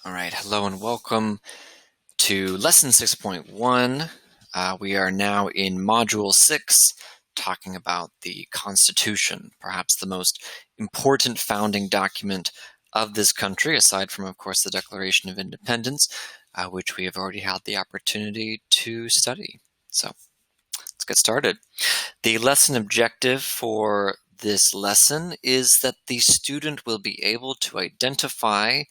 All right, hello and welcome to Lesson 6.1. We are now in Module 6, talking about the Constitution, perhaps the most important founding document of this country, aside from, of course, the Declaration of Independence, which we have already had the opportunity to study. So let's get started. The lesson objective for this lesson is that the student will be able to identify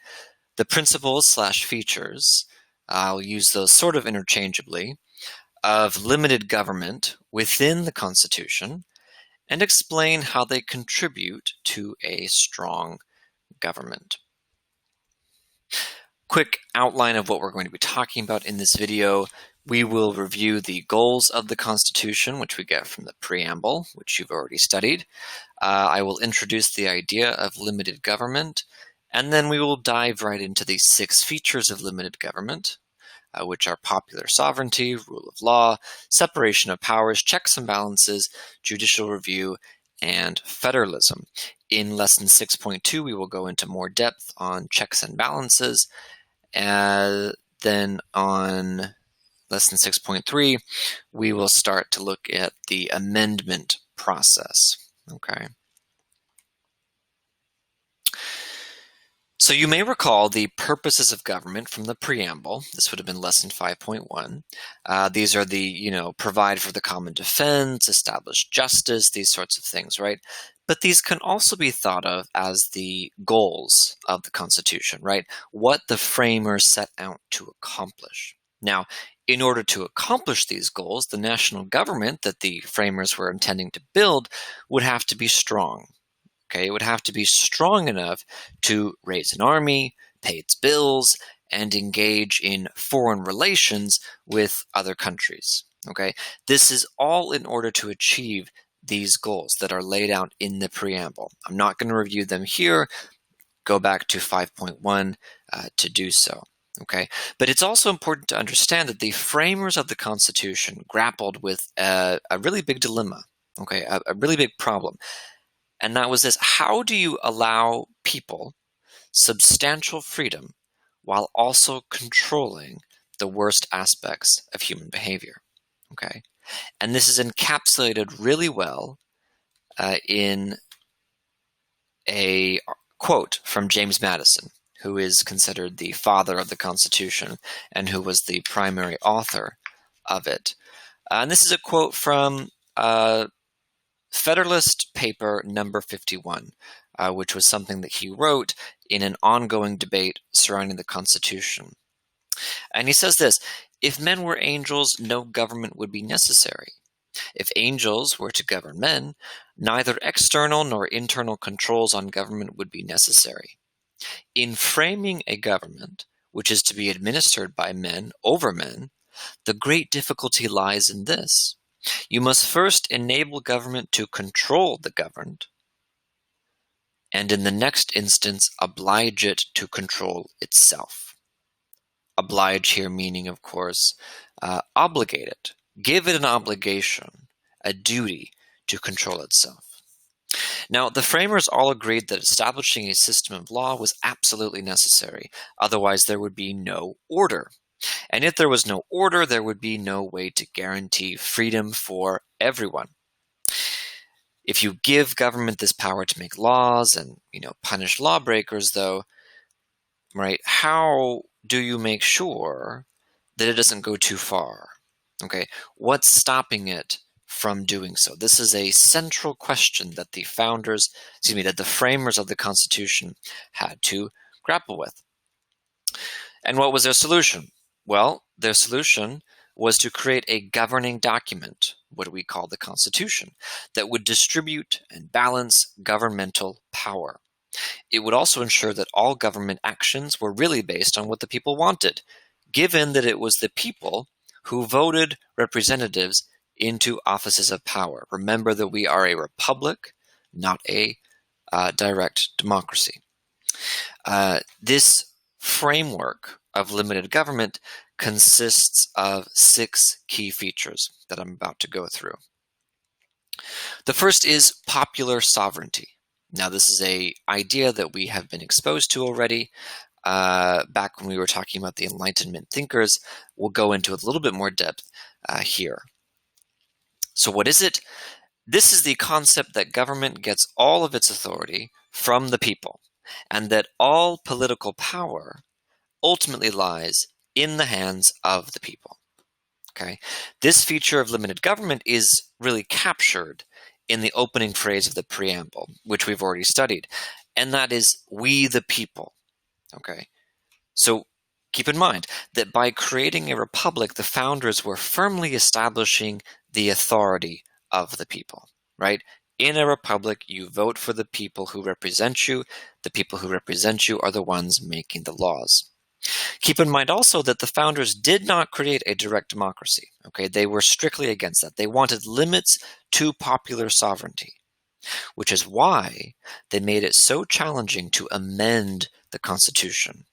the principles/features, I'll use those sort of interchangeably, of limited government within the Constitution and explain how they contribute to a strong government. Quick outline of what we're going to be talking about in this video. We will review the goals of the Constitution, which we get from the Preamble, which you've already studied. I will introduce the idea of limited government, and then we will dive right into the 6 features of limited government, which are popular sovereignty, rule of law, separation of powers, checks and balances, judicial review, and federalism. In Lesson 6.2, we will go into more depth on checks and balances. Then on Lesson 6.3, we will start to look at the amendment process. Okay. So you may recall the purposes of government from the Preamble. This would have been Lesson 5.1. These are the, provide for the common defense, establish justice, these sorts of things, right? But these can also be thought of as the goals of the Constitution, right? What the framers set out to accomplish. Now, in order to accomplish these goals, the national government that the framers were intending to build would have to be strong. Okay, it would have to be strong enough to raise an army, pay its bills, and engage in foreign relations with other countries. Okay, this is all in order to achieve these goals that are laid out in the Preamble. I'm not going to review them here. Go back to 5.1 to do so. Okay, but it's also important to understand that the framers of the Constitution grappled with a really big dilemma. Okay, a really big problem. And that was this: how do you allow people substantial freedom while also controlling the worst aspects of human behavior? Okay, and this is encapsulated really well in a quote from James Madison, who is considered the father of the Constitution and who was the primary author of it. And this is a quote from Federalist Paper number 51, which was something that he wrote in an ongoing debate surrounding the Constitution. And he says this: if men were angels, no government would be necessary. If angels were to govern men, neither external nor internal controls on government would be necessary. In framing a government, which is to be administered by men over men, the great difficulty lies in this: you must first enable government to control the governed, and in the next instance, oblige it to control itself. Oblige here meaning, of course, obligate it, give it an obligation, a duty to control itself. Now, the framers all agreed that establishing a system of law was absolutely necessary, otherwise there would be no order. And if there was no order, there would be no way to guarantee freedom for everyone. If you give government this power to make laws and, punish lawbreakers, though, right, how do you make sure that it doesn't go too far? Okay, what's stopping it from doing so? This is a central question that the framers of the Constitution had to grapple with. And what was their solution? Well, their solution was to create a governing document, what we call the Constitution, that would distribute and balance governmental power. It would also ensure that all government actions were really based on what the people wanted, given that it was the people who voted representatives into offices of power. Remember that we are a republic, not a direct democracy. This framework of limited government consists of 6 key features that I'm about to go through. The first is popular sovereignty. Now, this is an idea that we have been exposed to already. back when we were talking about the Enlightenment thinkers. We'll go into a little bit more depth here. So what is it? This is the concept that government gets all of its authority from the people, and that all political power ultimately lies in the hands of the people. Okay? This feature of limited government is really captured in the opening phrase of the preamble, which we've already studied, and that is, "we the people." Okay? So keep in mind that by creating a republic, the founders were firmly establishing the authority of the people, right? In a republic, you vote for the people who represent you. The people who represent you are the ones making the laws. Keep in mind also that the founders did not create a direct democracy. Okay, they were strictly against that. They wanted limits to popular sovereignty, which is why they made it so challenging to amend the Constitution.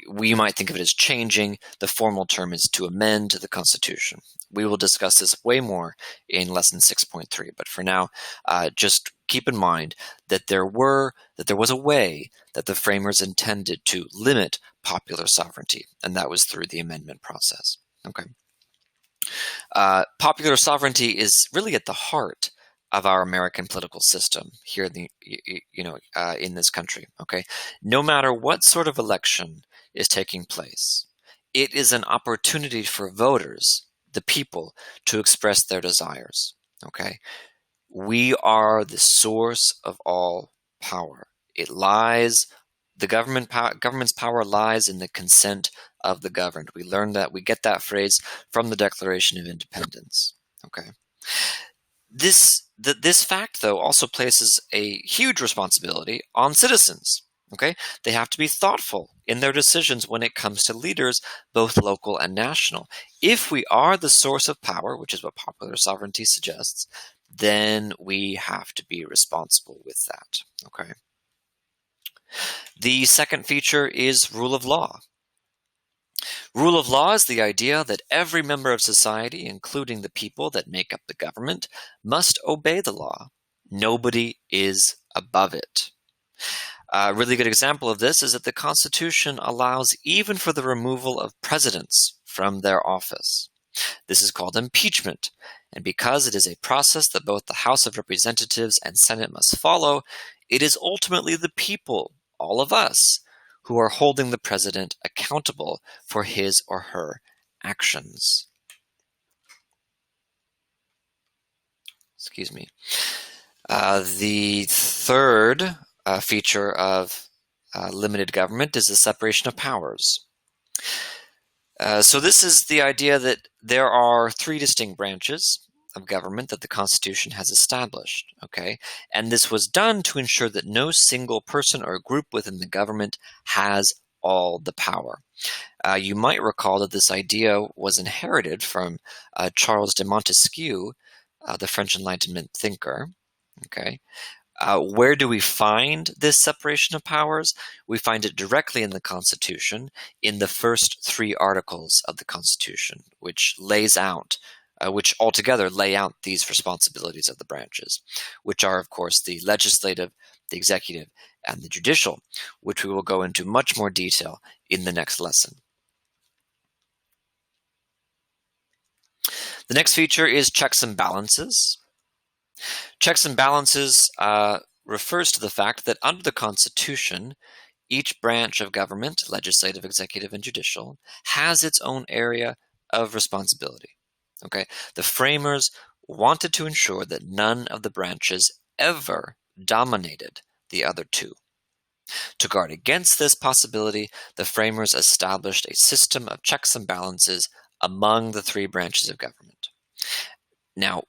We might think of it as changing. The formal term is to amend the Constitution. We will discuss this way more in lesson 6.3, but for now, just keep in mind that there was a way that the framers intended to limit popular sovereignty, and that was through the amendment process. Okay. Popular sovereignty is really at the heart of our American political system here in the, in this country. Okay, no matter what sort of election is taking place, it is an opportunity for voters, the people, to express their desires. Okay, we are the source of all power. It lies. The government's power lies in the consent of the governed. We learned that. We get that phrase from the Declaration of Independence. Okay. This fact, though, also places a huge responsibility on citizens. Okay, they have to be thoughtful in their decisions when it comes to leaders, both local and national. If we are the source of power, which is what popular sovereignty suggests, then we have to be responsible with that. Okay. The second feature is rule of law. Rule of law is the idea that every member of society, including the people that make up the government, must obey the law. Nobody is above it. A really good example of this is that the Constitution allows even for the removal of presidents from their office. This is called impeachment, and because it is a process that both the House of Representatives and Senate must follow, it is ultimately the people, all of us, who are holding the president accountable for his or her actions. Excuse me. The third feature of limited government is the separation of powers. So this is the idea that there are three distinct branches of government that the Constitution has established, okay? And this was done to ensure that no single person or group within the government has all the power. You might recall that this idea was inherited from Charles de Montesquieu, the French Enlightenment thinker, okay? Where do we find this separation of powers? We find it directly in the Constitution, in the first three articles of the Constitution, which altogether lay out these responsibilities of the branches, which are, of course, the legislative, the executive, and the judicial, which we will go into much more detail in the next lesson. The next feature is checks and balances. Checks and balances refers to the fact that under the Constitution, each branch of government, legislative, executive, and judicial, has its own area of responsibility. Okay, the framers wanted to ensure that none of the branches ever dominated the other two. To guard against this possibility, the framers established a system of checks and balances among the three branches of government. Now,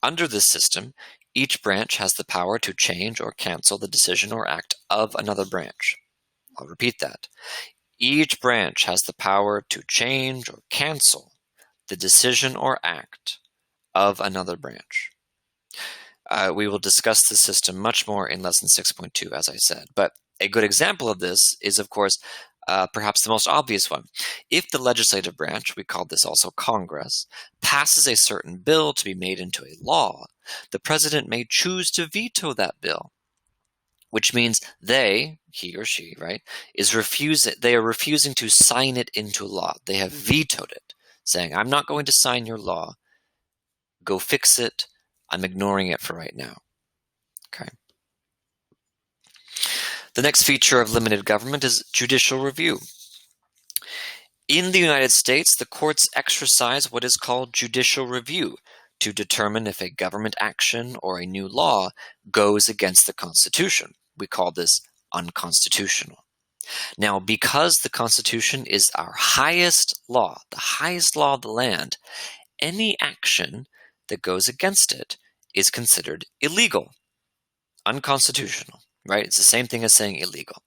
under this system, each branch has the power to change or cancel the decision or act of another branch. I'll repeat that. Each branch has the power to change or cancel the decision or act of another branch. We will discuss the system much more in lesson 6.2, as I said. But a good example of this is, of course, perhaps the most obvious one. If the legislative branch, we call this also Congress, passes a certain bill to be made into a law, the president may choose to veto that bill, which means they, he or she, right, they are refusing to sign it into law. They have vetoed it, saying, I'm not going to sign your law. Go fix it. I'm ignoring it for right now. Okay. The next feature of limited government is judicial review. In the United States, the courts exercise what is called judicial review to determine if a government action or a new law goes against the Constitution. We call this unconstitutional. Now, because the Constitution is our highest law, the highest law of the land, any action that goes against it is considered illegal, unconstitutional, right? It's the same thing as saying illegal.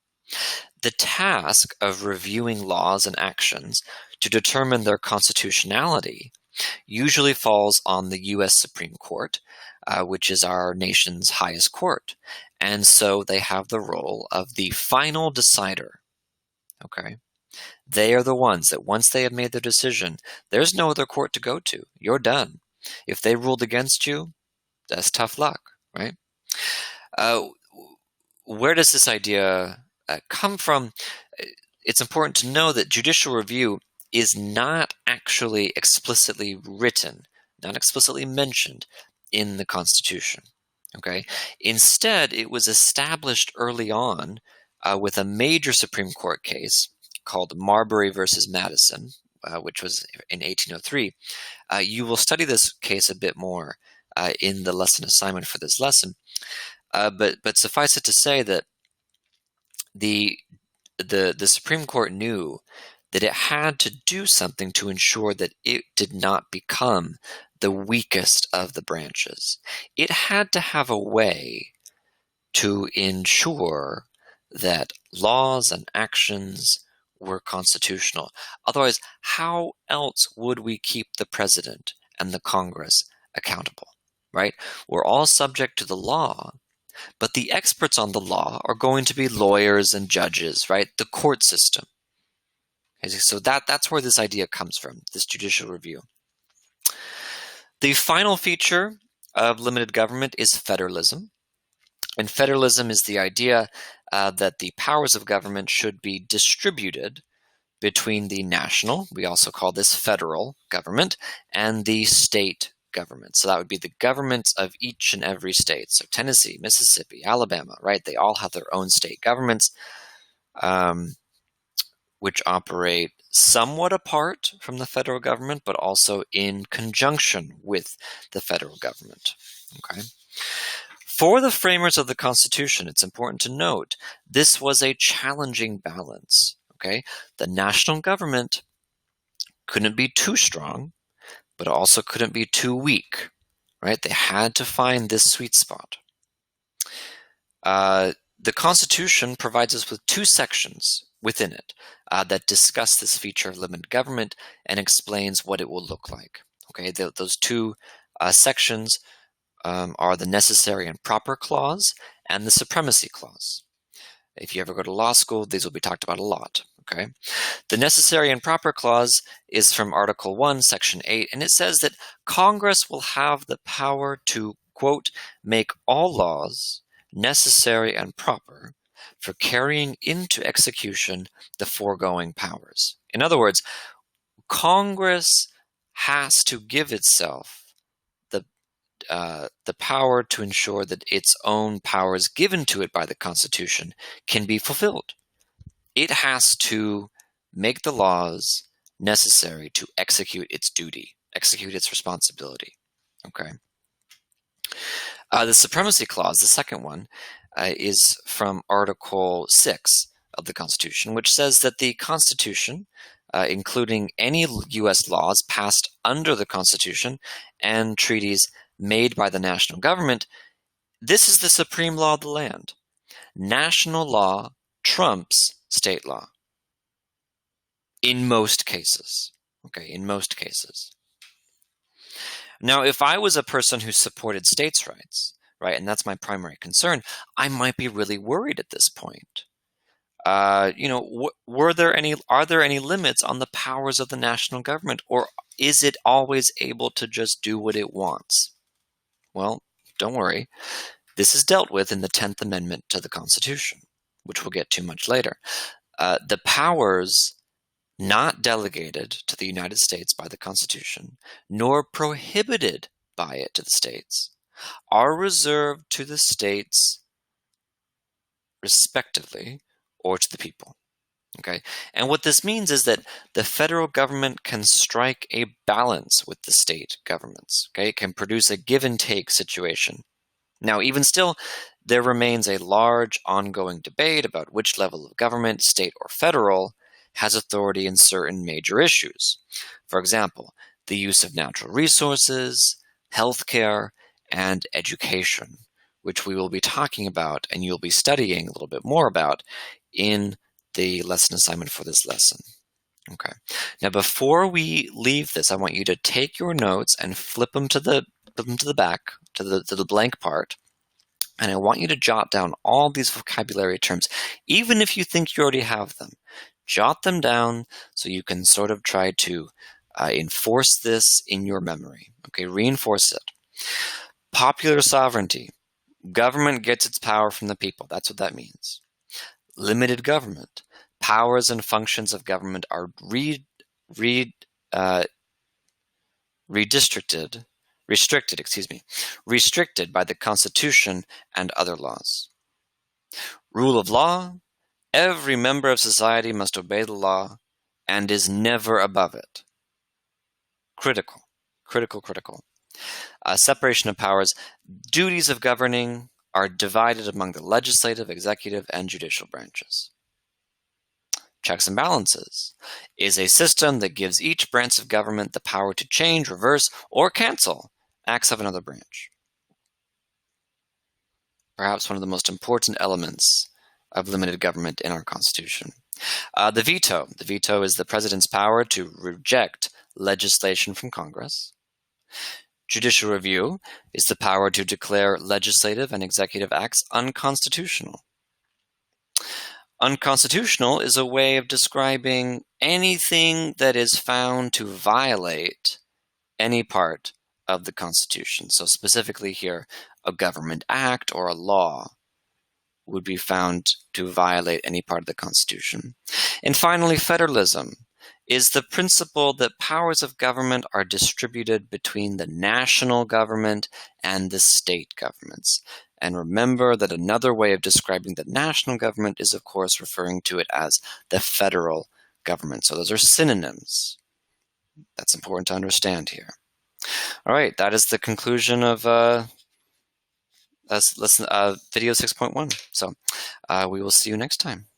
The task of reviewing laws and actions to determine their constitutionality usually falls on the U.S. Supreme Court, which is our nation's highest court. And so they have the role of the final decider. Okay? They are the ones that once they have made their decision, there's no other court to go to. You're done. If they ruled against you, that's tough luck, right? Where does this idea come from? It's important to know that judicial review is not actually explicitly written, not explicitly mentioned in the Constitution. Okay? Instead, it was established early on with a major Supreme Court case called Marbury versus Madison, which was in 1803. You will study this case a bit more in the lesson assignment for this lesson. But suffice it to say that the Supreme Court knew that it had to do something to ensure that it did not become the weakest of the branches. It had to have a way to ensure that laws and actions were constitutional. Otherwise, how else would we keep the president and the Congress accountable, right? We're all subject to the law, but the experts on the law are going to be lawyers and judges, right? The court system. Okay, so that's where this idea comes from, this judicial review. The final feature of limited government is federalism. And federalism is the idea that the powers of government should be distributed between the national, we also call this federal government, and the state government. So that would be the governments of each and every state. So Tennessee, Mississippi, Alabama, right? They all have their own state governments, which operate somewhat apart from the federal government, but also in conjunction with the federal government. Okay. For the framers of the Constitution, it's important to note, this was a challenging balance. Okay. The national government couldn't be too strong, but also couldn't be too weak, right? They had to find this sweet spot. The Constitution provides us with two sections within it that discuss this feature of limited government and explains what it will look like. Okay, those two sections are the Necessary and Proper Clause and the Supremacy Clause. If you ever go to law school, these will be talked about a lot. Okay, the Necessary and Proper Clause is from Article 1, Section 8, and it says that Congress will have the power to, quote, make all laws necessary and proper for carrying into execution the foregoing powers. In other words, Congress has to give itself the power to ensure that its own powers given to it by the Constitution can be fulfilled. It has to make the laws necessary to execute its duty, execute its responsibility. Okay. The Supremacy Clause, the second one, is from Article 6 of the Constitution, which says that the Constitution, including any U.S. laws passed under the Constitution and treaties made by the national government, this is the supreme law of the land. National law trumps state law. In most cases. Okay, in most cases. Now, if I was a person who supported states' rights, right, and that's my primary concern, I might be really worried at this point. Are there any limits on the powers of the national government, or is it always able to just do what it wants? Well, don't worry. This is dealt with in the 10th Amendment to the Constitution, which we'll get to much later. The powers not delegated to the United States by the Constitution, nor prohibited by it to the states, are reserved to the states respectively or to the people. Okay, and what this means is that the federal government can strike a balance with the state governments. Okay, it can produce a give and take situation. Now, even still, there remains a large ongoing debate about which level of government, state or federal, has authority in certain major issues. For example, the use of natural resources, healthcare, and education, which we will be talking about and you'll be studying a little bit more about in the lesson assignment for this lesson. Okay. Now, before we leave this, I want you to take your notes and flip them to the back, to the blank part. And I want you to jot down all these vocabulary terms, even if you think you already have them. Jot them down so you can sort of try to enforce this in your memory. Okay, reinforce it. Popular sovereignty. Government gets its power from the people. That's what that means. Limited government. Powers and functions of government are restricted by the Constitution and other laws. Rule of law. Every member of society must obey the law and is never above it. Critical. Separation of powers. Duties of governing are divided among the legislative, executive, and judicial branches. Checks and balances is a system that gives each branch of government the power to change, reverse, or cancel acts of another branch. Perhaps one of the most important elements of limited government in our Constitution. The veto. The veto is the president's power to reject legislation from Congress. Judicial review is the power to declare legislative and executive acts unconstitutional. Unconstitutional is a way of describing anything that is found to violate any part of the Constitution. So specifically here, a government act or a law would be found to violate any part of the Constitution. And finally, federalism is the principle that powers of government are distributed between the national government and the state governments. And remember that another way of describing the national government is, of course, referring to it as the federal government. So those are synonyms. That's important to understand here. All right, that is the conclusion of video 6.1. So we will see you next time.